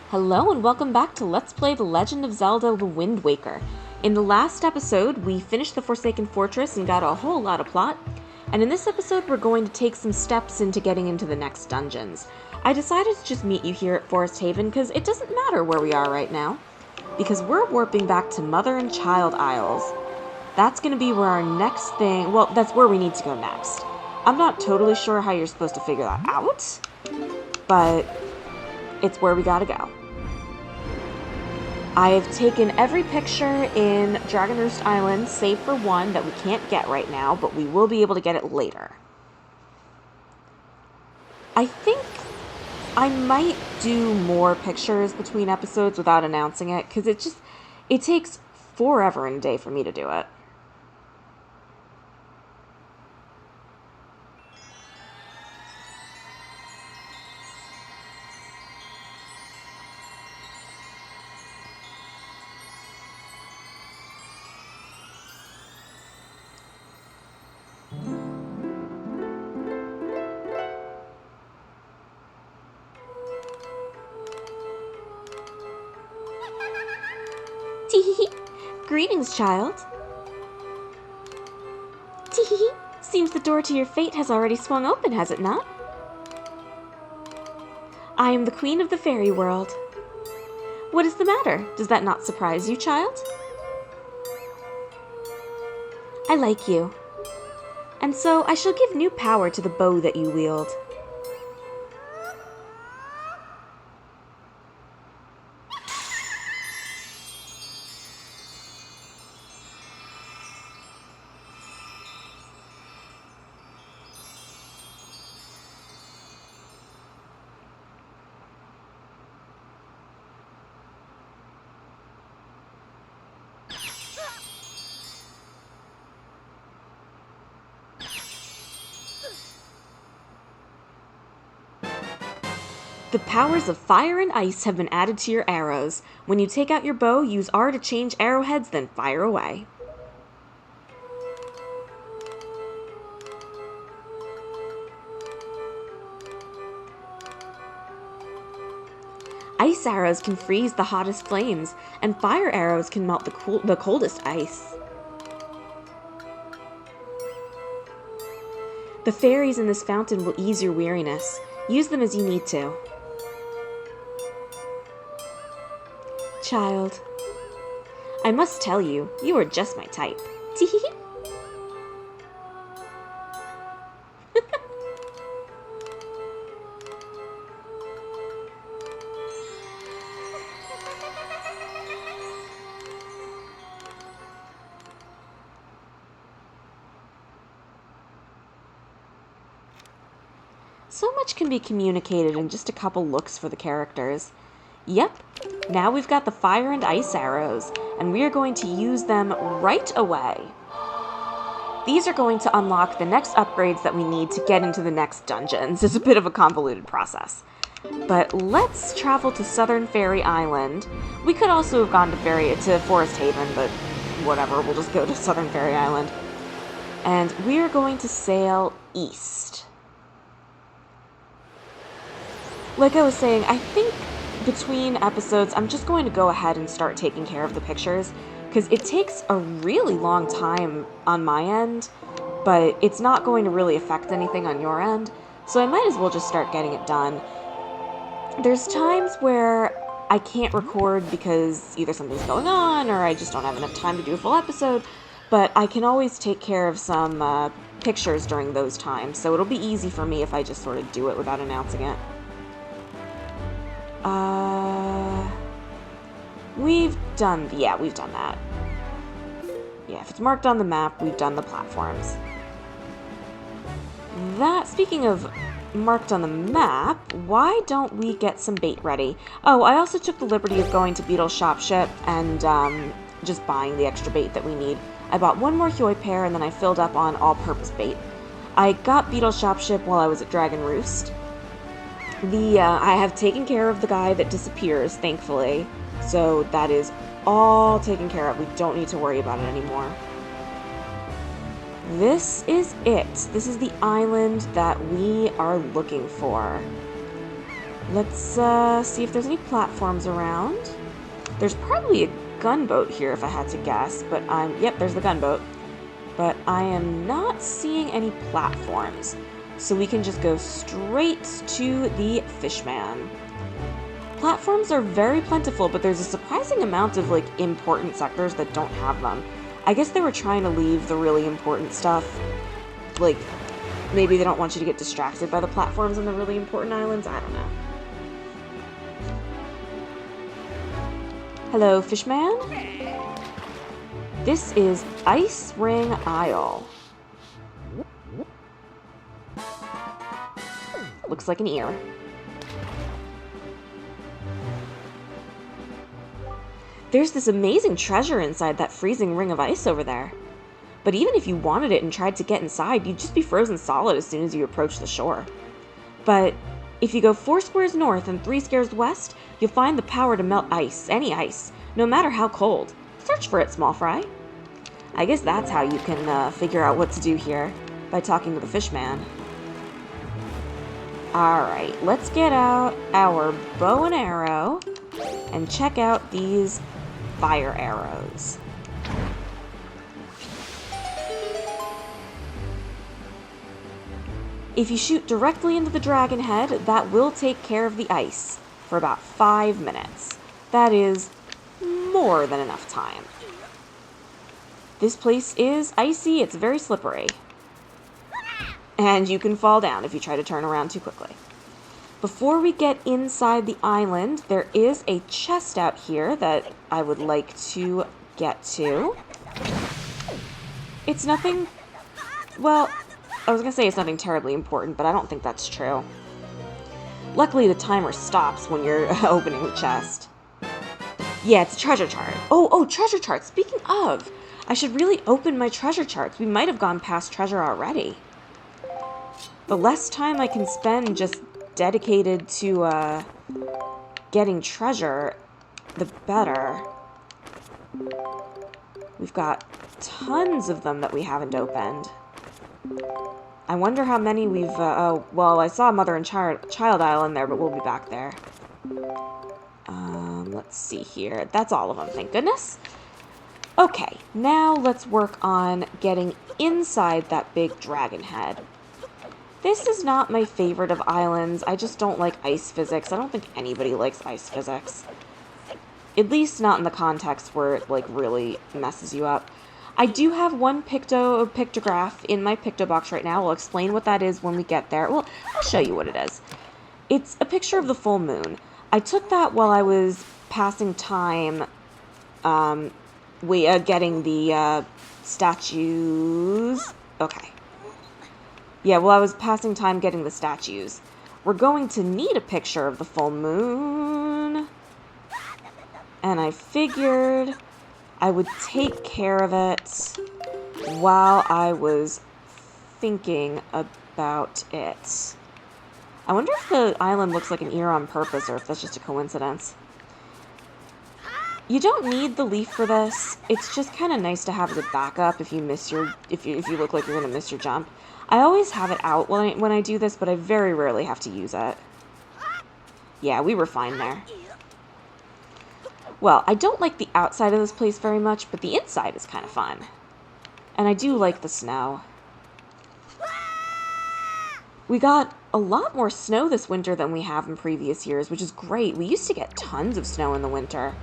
Hello and welcome back to Let's Play The Legend of Zelda The Wind Waker. In the last episode, we finished the Forsaken Fortress and got a whole lot of plot, and in this episode we're going to take some steps into getting into the next dungeons. I decided to just meet you here at Forest Haven because it doesn't matter where we are right now, because we're warping back to Mother and Child Isles. That's going to be where our next thing, well, that's where we need to go next. I'm not totally sure how you're supposed to figure that out, but it's where we gotta go. I've taken every picture in Dragon Roost Island, save for one that we can't get right now, but we will be able to get it later. I think I might do more pictures between episodes without announcing it, because it takes forever and a day for me to do it. Tee-hee-hee. Greetings, child. Tee-hee-hee. Seems the door to your fate has already swung open, has it not? I am the queen of the fairy world. What is the matter? Does that not surprise you, child? I like you. And so I shall give new power to the bow that you wield. The powers of fire and ice have been added to your arrows. When you take out your bow, use R to change arrowheads, then fire away. Ice arrows can freeze the hottest flames, and fire arrows can melt the coldest ice. The fairies in this fountain will ease your weariness. Use them as you need to. Child, I must tell you, you are just my type. Tee-hee-hee. So much can be communicated in just a couple looks for the characters. Yep, now we've got the fire and ice arrows, and we are going to use them right away. These are going to unlock the next upgrades that we need to get into the next dungeons. It's a bit of a convoluted process. But let's travel to Southern Fairy Island. We could also have gone to Forest Haven, but whatever, we'll just go to Southern Fairy Island. And we are going to sail east. Like I was saying, I think between episodes, I'm just going to go ahead and start taking care of the pictures, because it takes a really long time on my end, but it's not going to really affect anything on your end, so I might as well just start getting it done. There's times where I can't record because either something's going on, or I just don't have enough time to do a full episode, but I can always take care of some pictures during those times, so it'll be easy for me if I just sort of do it without announcing it. We've done that. Yeah, if it's marked on the map, we've done the platforms. Speaking of marked on the map, why don't we get some bait ready? Oh, I also took the liberty of going to Beetle's Shopship and, just buying the extra bait that we need. I bought one more Hyoi pear, and then I filled up on all-purpose bait. I got Beetle's Shopship while I was at Dragon Roost. I have taken care of the guy that disappears, thankfully, so that is all taken care of. We don't need to worry about it anymore. This is it. This is the island that we are looking for. Let's see if there's any platforms around. There's probably a gunboat here if I had to guess, but yep, there's the gunboat. But I am not seeing any platforms, so we can just go straight to the Fishman. Platforms are very plentiful, but there's a surprising amount of, like, important sectors that don't have them. I guess they were trying to leave the really important stuff. Like, maybe they don't want you to get distracted by the platforms on the really important islands. I don't know. Hello, Fishman? This is Ice Ring Isle. Looks like an ear. There's this amazing treasure inside that freezing ring of ice over there. But even if you wanted it and tried to get inside, you'd just be frozen solid as soon as you approach the shore. But if you go 4 squares north and 3 squares west, you'll find the power to melt ice, any ice, no matter how cold. Search for it, small fry. I guess that's how you can figure out what to do here, by talking to the Fishman. Alright, let's get out our bow and arrow and check out these fire arrows. If you shoot directly into the dragon head, that will take care of the ice for about 5 minutes. That is more than enough time. This place is icy, it's very slippery. And you can fall down if you try to turn around too quickly. Before we get inside the island, there is a chest out here that I would like to get to. It's nothing... Well, I was going to say it's nothing terribly important, but I don't think that's true. Luckily, the timer stops when you're opening the chest. Yeah, it's a treasure chart. Oh, treasure chart. Speaking of, I should really open my treasure charts. We might have gone past treasure already. The less time I can spend just dedicated to getting treasure, the better. We've got tons of them that we haven't opened. I wonder how many we've... oh, well, I saw Mother and Child Island there, but we'll be back there. Let's see here. That's all of them, thank goodness. Okay, now let's work on getting inside that big dragon head. This is not my favorite of islands. I just don't like ice physics. I don't think anybody likes ice physics. At least not in the context where it, like, really messes you up. I do have one pictograph in my picto box right now. We'll explain what that is when we get there. Well, I'll show you what it is. It's a picture of the full moon. I took that while I was passing time getting the statues. Okay. Yeah, well, I was passing time getting the statues. We're going to need a picture of the full moon. And I figured I would take care of it while I was thinking about it. I wonder if the island looks like an ear on purpose or if that's just a coincidence. You don't need the leaf for this. It's just kind of nice to have as a backup if you miss your if you look like you're gonna miss your jump. I always have it out when I do this, but I very rarely have to use it. Yeah, we were fine there. Well, I don't like the outside of this place very much, but the inside is kind of fun. And I do like the snow. We got a lot more snow this winter than we have in previous years, which is great. We used to get tons of snow in the winter,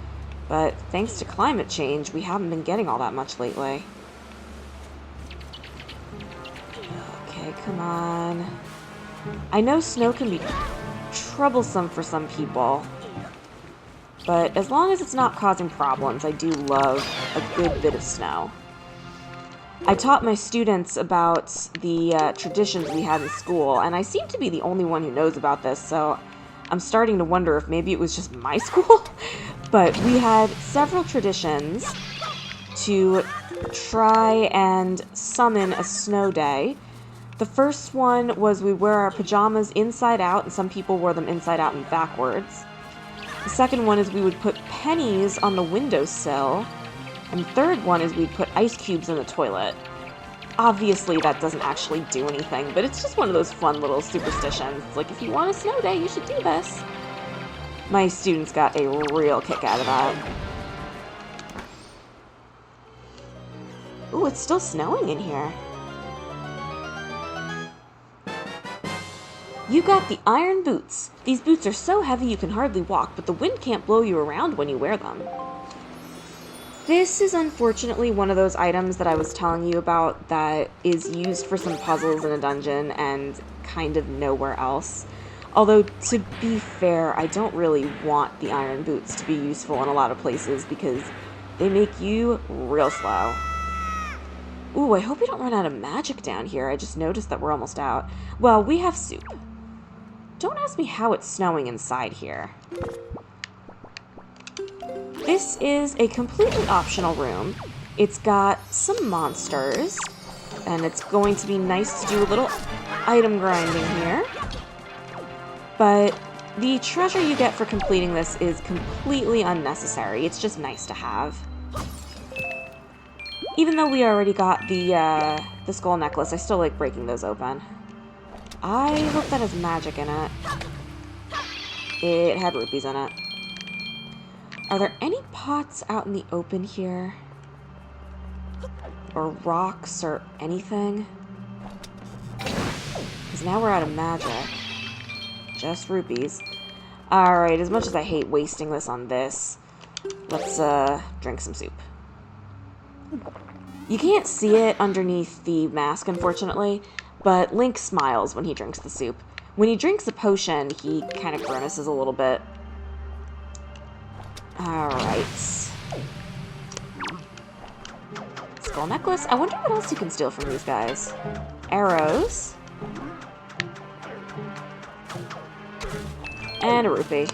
but thanks to climate change, we haven't been getting all that much lately. Okay, come on. I know snow can be troublesome for some people, but as long as it's not causing problems, I do love a good bit of snow. I taught my students about the traditions we had in school, and I seem to be the only one who knows about this, so I'm starting to wonder if maybe it was just my school. But we had several traditions to try and summon a snow day. The first one was we wear our pajamas inside out, and some people wore them inside out and backwards. The second one is we would put pennies on the windowsill. And the third one is we'd put ice cubes in the toilet. Obviously, that doesn't actually do anything, but it's just one of those fun little superstitions. It's like, if you want a snow day, you should do this. My students got a real kick out of that. Ooh, it's still snowing in here. You got the iron boots. These boots are so heavy you can hardly walk, but the wind can't blow you around when you wear them. This is unfortunately one of those items that I was telling you about that is used for some puzzles in a dungeon and kind of nowhere else. Although, to be fair, I don't really want the iron boots to be useful in a lot of places because they make you real slow. Ooh, I hope we don't run out of magic down here. I just noticed that we're almost out. Well, we have soup. Don't ask me how it's snowing inside here. This is a completely optional room. It's got some monsters, and it's going to be nice to do a little item grinding here. But the treasure you get for completing this is completely unnecessary. It's just nice to have. Even though we already got the skull necklace, I still like breaking those open. I hope that has magic in it. It had rupees in it. Are there any pots out in the open here? Or rocks or anything? Because now we're out of magic. Just rupees. Alright, as much as I hate wasting this on this, let's drink some soup. You can't see it underneath the mask, unfortunately, but Link smiles when he drinks the soup. When he drinks a potion, he kind of grimaces a little bit. Alright. Skull necklace. I wonder what else you can steal from these guys. Arrows. And a rupee.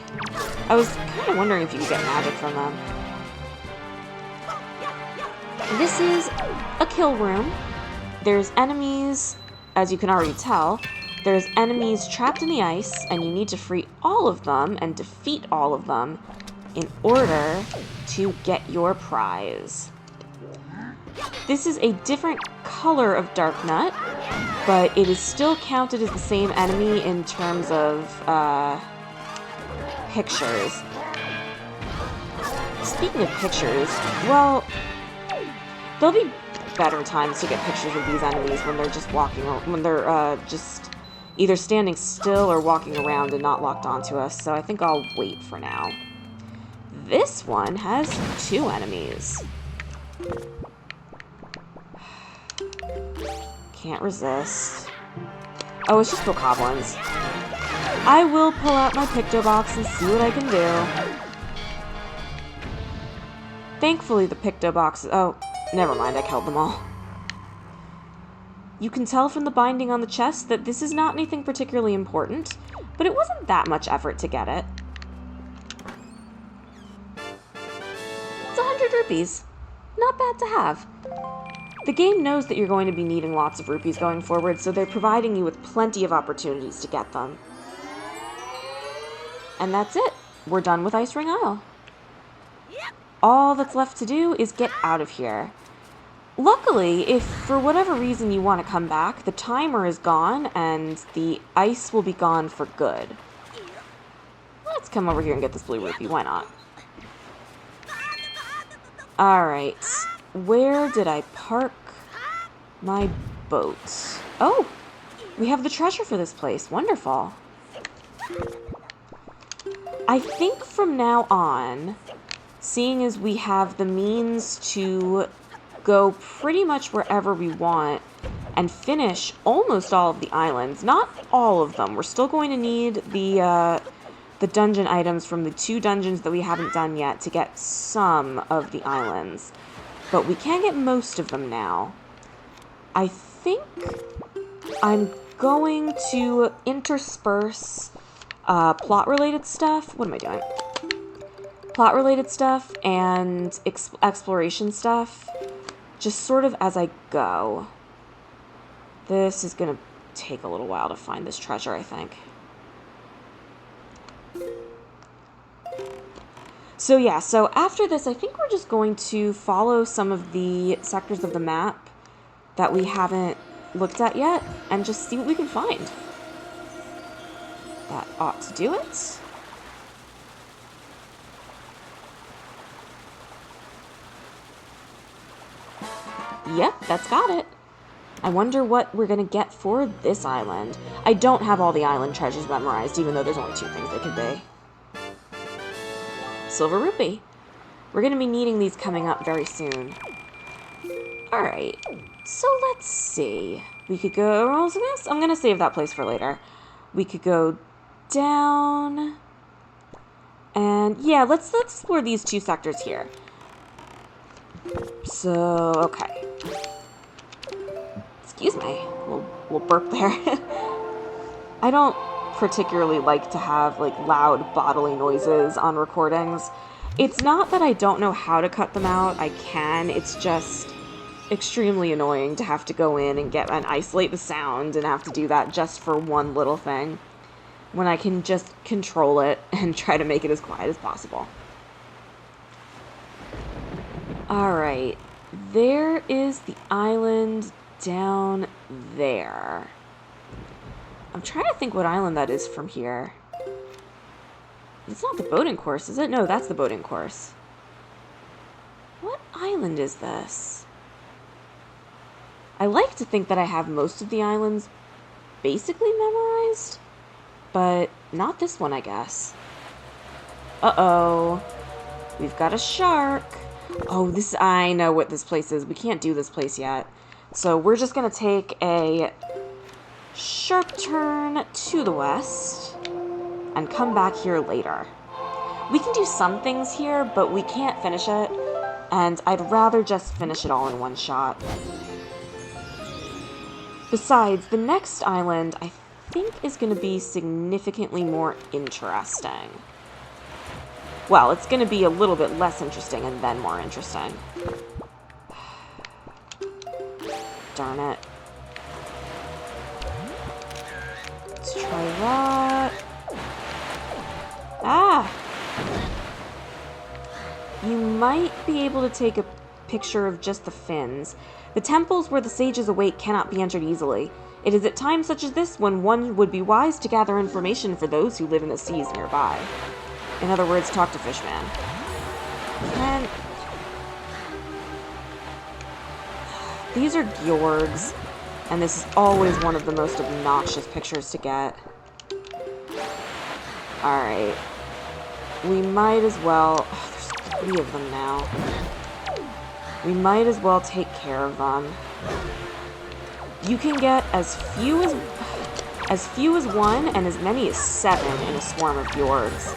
I was kind of wondering if you could get magic from them. This is a kill room. There's enemies, as you can already tell. There's enemies trapped in the ice, and you need to free all of them and defeat all of them in order to get your prize. This is a different color of Dark Nut, but it is still counted as the same enemy in terms of pictures. Speaking of pictures, well, there'll be better times to get pictures of these enemies when they're just walking, or when they're just either standing still or walking around and not locked onto us, so I think I'll wait for now. This one has 2 enemies. Can't resist. Oh, it's just bokoblins. I will pull out my picto box and see what I can do. Thankfully, the picto box... Oh, never mind, I killed them all. You can tell from the binding on the chest that this is not anything particularly important, but it wasn't that much effort to get it. It's 100 rupees. Not bad to have. The game knows that you're going to be needing lots of rupees going forward, so they're providing you with plenty of opportunities to get them. And that's it. We're done with Ice Ring Isle. All that's left to do is get out of here. Luckily, if for whatever reason you want to come back, the timer is gone and the ice will be gone for good. Let's come over here and get this blue rupee. Why not? Alright. Where did I park my boat? Oh! We have the treasure for this place. Wonderful. I think from now on, seeing as we have the means to go pretty much wherever we want and finish almost all of the islands, not all of them. We're still going to need the dungeon items from the 2 dungeons that we haven't done yet to get some of the islands. But we can get most of them now. I think I'm going to intersperse plot-related stuff. What am I doing? Plot-related stuff and exploration stuff, just sort of as I go. This is going to take a little while to find this treasure, I think. So yeah, so after this, I think we're just going to follow some of the sectors of the map that we haven't looked at yet and just see what we can find. That ought to do it. Yep, that's got it. I wonder what we're gonna get for this island. I don't have all the island treasures memorized, even though there's only 2 things they could be. Silver rupee. We're gonna be needing these coming up very soon. Alright, so let's see. We could go rolls in this. I'm gonna save that place for later. We could go down. And yeah, let's explore these 2 sectors here. So, okay. Excuse me, we'll burp there. I don't particularly like to have like loud bodily noises on recordings. It's not that I don't know how to cut them out. I can. It's just extremely annoying to have to go in and isolate the sound and have to do that just for one little thing, when I can just control it and try to make it as quiet as possible. Alright, there is the island down there. I'm trying to think what island that is from here. It's not the boating course, is it? No, that's the boating course. What island is this? I like to think that I have most of the islands basically memorized, but not this one, I guess. Uh-oh. We've got a shark. Oh, I know what this place is. We can't do this place yet. So we're just going to take a sharp turn to the west and come back here later. We can do some things here, but we can't finish it, and I'd rather just finish it all in one shot. Besides, the next island, I think, is going to be significantly more interesting. Well, it's going to be a little bit less interesting and then more interesting. Darn it. Let's try that. Ah! You might be able to take a picture of just the fins. The temples where the sages await cannot be entered easily. It is at times such as this when one would be wise to gather information for those who live in the seas nearby. In other words, talk to Fishman. And these are Gjorgs, and this is always one of the most obnoxious pictures to get. Alright. We might as well... there's 3 of them now. We might as well take care of them. You can get as few as 1 and as many as 7 in a swarm of Gjorgs.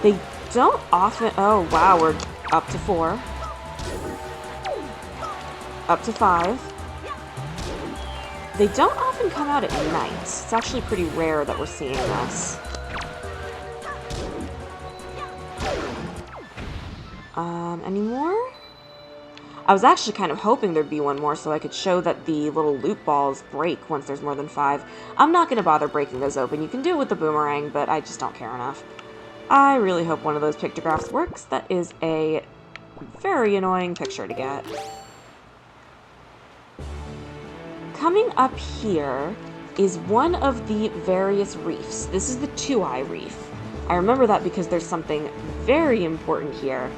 They don't often... oh, wow, we're up to 4. Up to 5. They don't often come out at night. It's actually pretty rare that we're seeing this. Any more? I was actually kind of hoping there'd be one more so I could show that the little loot balls break once there's more than 5. I'm not going to bother breaking those open. You can do it with the boomerang, but I just don't care enough. I really hope one of those pictographs works. That is a very annoying picture to get. Coming up here is one of the various reefs. This is the Two-Eye Reef. I remember that because there's something very important here.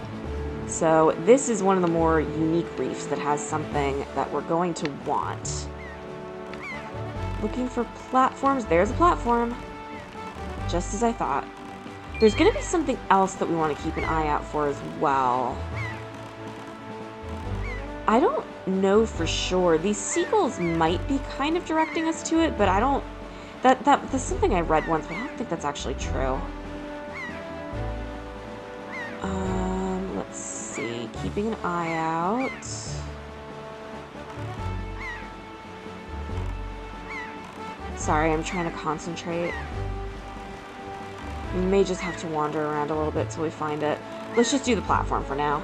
So this is one of the more unique reefs that has something that we're going to want. Looking for platforms. There's a platform. Just as I thought. There's going to be something else that we want to keep an eye out for as well. I don't know for sure. These seagulls might be kind of directing us to it, but I don't... That's something I read once, but I don't think that's actually true. Let's see. Keeping an eye out. Sorry, I'm trying to concentrate. We may just have to wander around a little bit till we find it. Let's just do the platform for now.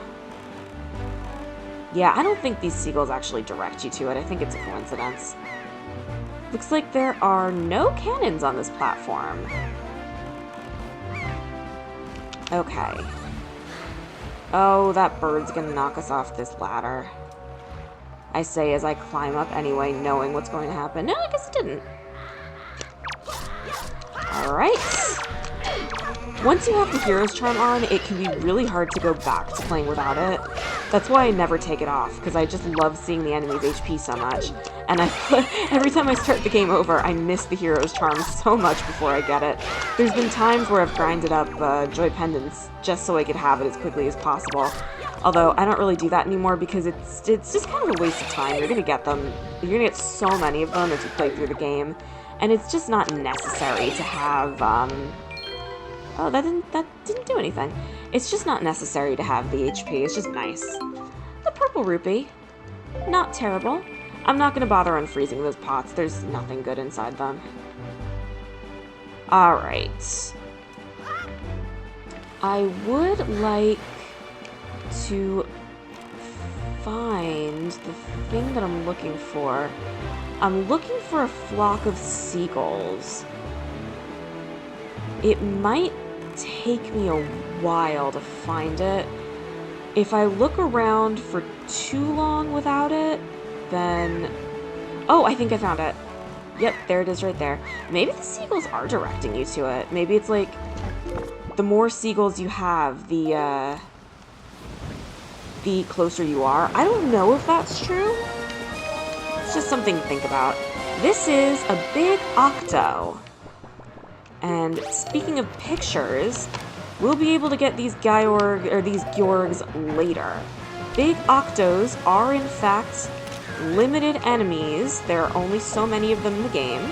Yeah, I don't think these seagulls actually direct you to it. I think it's a coincidence. Looks like there are no cannons on this platform. Okay. Oh, that bird's gonna knock us off this ladder. I say as I climb up anyway, knowing what's going to happen. No, I guess it didn't. Alright. Once you have the Hero's Charm on, it can be really hard to go back to playing without it. That's why I never take it off, because I just love seeing the enemy's HP so much. And every time I start the game over, I miss the Hero's Charm so much before I get it. There's been times where I've grinded up Joy Pendants just so I could have it as quickly as possible. Although, I don't really do that anymore because it's just kind of a waste of time. You're going to get them. You're going to get so many of them as you play through the game. And it's just not necessary to have, oh, that didn't do anything. It's just not necessary to have the HP. It's just nice. The purple rupee. Not terrible. I'm not going to bother unfreezing those pots. There's nothing good inside them. Alright. I would like to find the thing that I'm looking for. I'm looking for a flock of seagulls. It might take me a while to find it. If I look around for too long without it, then... Oh, I think I found it. Yep, there it is right there. Maybe the seagulls are directing you to it. Maybe it's like, the more seagulls you have, the closer you are. I don't know if that's true. It's just something to think about. This is a big octo. And speaking of pictures, we'll be able to get these these Gyorgs later. Big octos are in fact limited enemies. There are only so many of them in the game.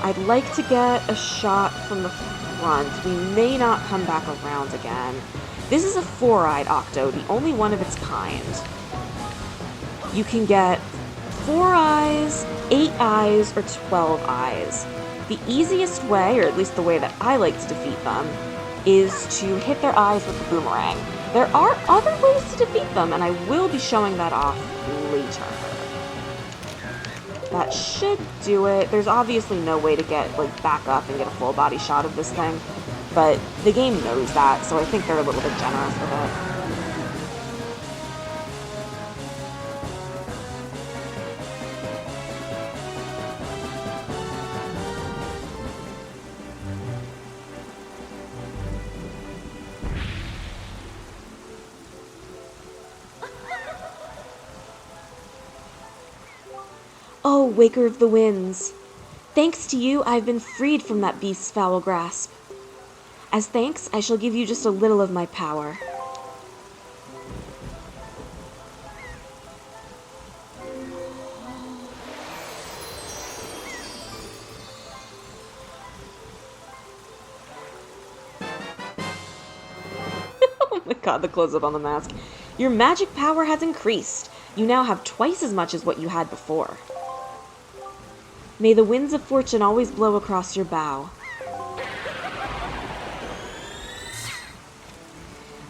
I'd like to get a shot from the front. We may not come back around again. This is a 4-eyed octo, the only one of its kind. You can get 4 eyes, 8 eyes, or 12 eyes. The easiest way, or at least the way that I like to defeat them, is to hit their eyes with the boomerang. There are other ways to defeat them, and I will be showing that off later. That should do it. There's obviously no way to get, like, back up and get a full body shot of this thing, but the game knows that, so I think they're a little bit generous with it. Oh, Waker of the Winds! Thanks to you, I've been freed from that beast's foul grasp. As thanks, I shall give you just a little of my power. Oh my god, the close-up on the mask. Your magic power has increased. You now have twice as much as what you had before. May the winds of fortune always blow across your bow.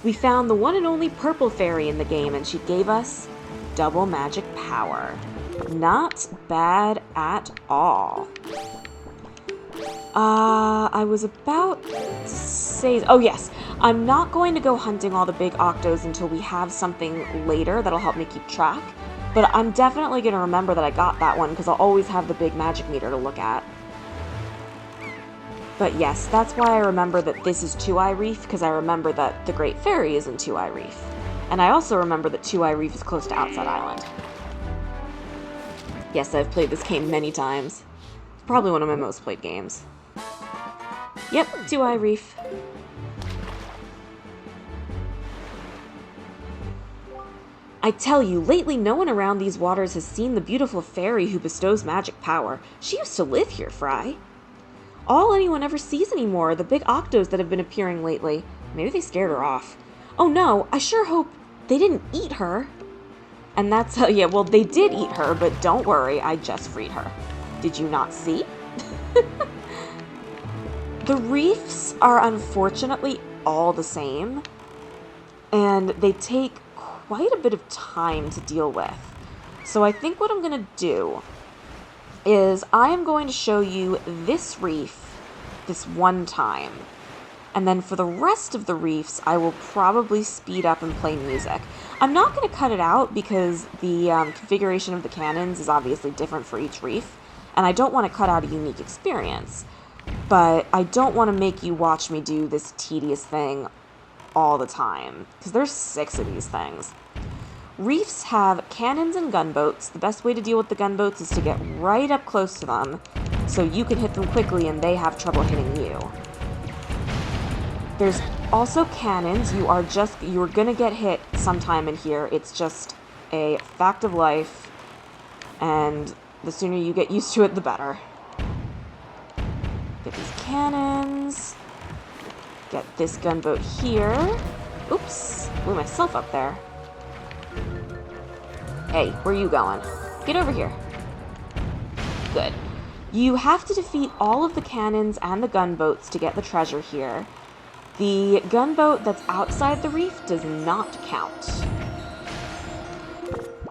We found the one and only purple fairy in the game, and she gave us double magic power. Not bad at all. I was about to say... Oh, yes. I'm not going to go hunting all the big octos until we have something later that'll help me keep track. But I'm definitely going to remember that I got that one, because I'll always have the big magic meter to look at. But yes, that's why I remember that this is Two-Eye Reef, because I remember that the Great Fairy is in Two-Eye Reef. And I also remember that Two-Eye Reef is close to Outside Island. Yes, I've played this game many times. It's probably one of my most played games. Yep, Two-Eye Reef. I tell you, lately no one around these waters has seen the beautiful fairy who bestows magic power. She used to live here, Fry. All anyone ever sees anymore are the big octos that have been appearing lately. Maybe they scared her off. Oh no, I sure hope they didn't eat her. And that's, yeah, well, they did eat her, but don't worry, I just freed her. Did you not see? The reefs are unfortunately all the same, and they take quite a bit of time to deal with. So I think what I'm going to do is I am going to show you this reef this one time. And then for the rest of the reefs, I will probably speed up and play music. I'm not going to cut it out because the configuration of the cannons is obviously different for each reef, and I don't want to cut out a unique experience. But I don't want to make you watch me do this tedious thing all the time, because there's 6 of these things. Reefs have cannons and gunboats. The best way to deal with the gunboats is to get right up close to them, so you can hit them quickly and they have trouble hitting you. There's also cannons. You're gonna get hit sometime in here. It's just a fact of life, and the sooner you get used to it, the better. Get these cannons. Get this gunboat here. Oops, blew myself up there. Hey, where are you going? Get over here. Good. You have to defeat all of the cannons and the gunboats to get the treasure here. The gunboat that's outside the reef does not count.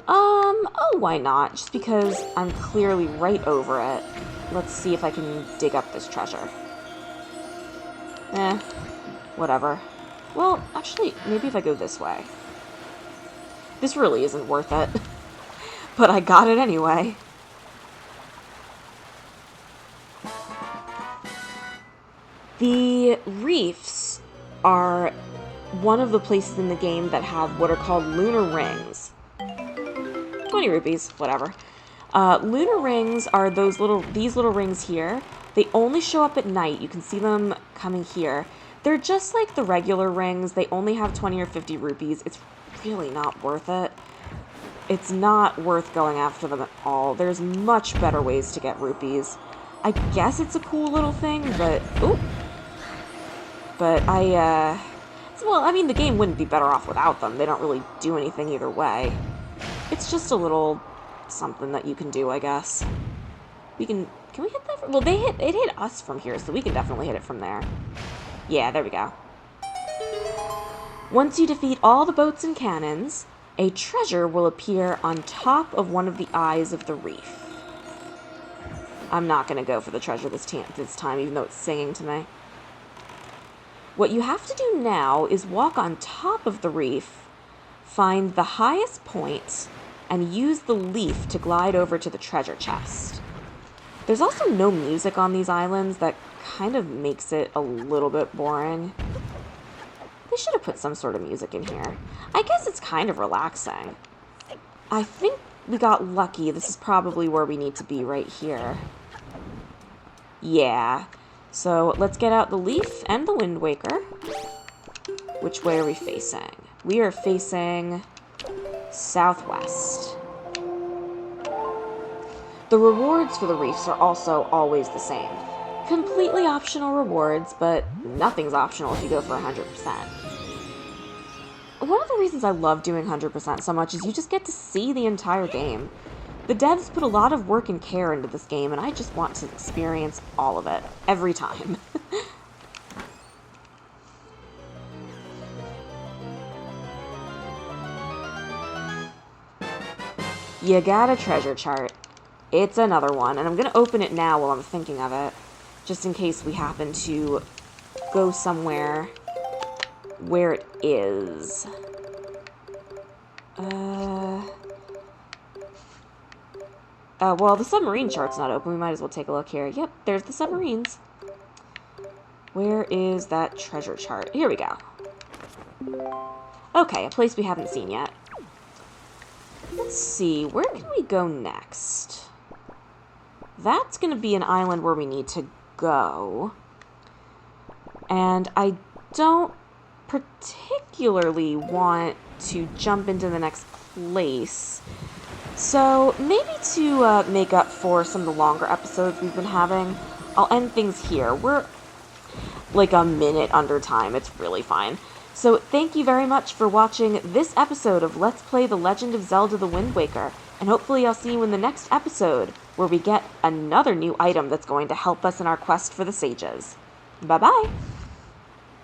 Oh, why not? Just because I'm clearly right over it. Let's see if I can dig up this treasure. Whatever. Well, actually, maybe if I go this way. This really isn't worth it. But I got it anyway. The reefs are one of the places in the game that have what are called lunar rings. 20 rupees, whatever. Lunar rings are these little rings here. They only show up at night. You can see them coming here. They're just like the regular rings. They only have 20 or 50 rupees. It's really not worth it. It's not worth going after them at all. There's much better ways to get rupees. I guess it's a cool little thing, but... Ooh. But well, I mean, the game wouldn't be better off without them. They don't really do anything either way. It's just a little something that you can do, I guess. Can we hit that? Well, it hit us from here, so we can definitely hit it from there. Yeah, there we go. Once you defeat all the boats and cannons, a treasure will appear on top of one of the eyes of the reef. I'm not going to go for the treasure this time, even though it's singing to me. What you have to do now is walk on top of the reef, find the highest point, and use the leaf to glide over to the treasure chest. There's also no music on these islands. That kind of makes it a little bit boring. They should have put some sort of music in here. I guess it's kind of relaxing. I think we got lucky. This is probably where we need to be, right here. Yeah. So let's get out the leaf and the Wind Waker. Which way are we facing? We are facing southwest. The rewards for the reefs are also always the same. Completely optional rewards, but nothing's optional if you go for 100%. One of the reasons I love doing 100% so much is you just get to see the entire game. The devs put a lot of work and care into this game, and I just want to experience all of it, every time. You got a treasure chart. It's another one, and I'm going to open it now while I'm thinking of it, just in case we happen to go somewhere where it is. Well, the submarine chart's not open. We might as well take a look here. Yep, there's the submarines. Where is that treasure chart? Here we go. Okay, a place we haven't seen yet. Let's see, where can we go next? That's going to be an island where we need to go. And I don't particularly want to jump into the next place. So maybe to make up for some of the longer episodes we've been having, I'll end things here. We're like a minute under time. It's really fine. So thank you very much for watching this episode of Let's Play The Legend of Zelda the Wind Waker. And hopefully I'll see you in the next episode, where we get another new item that's going to help us in our quest for the sages. Bye-bye!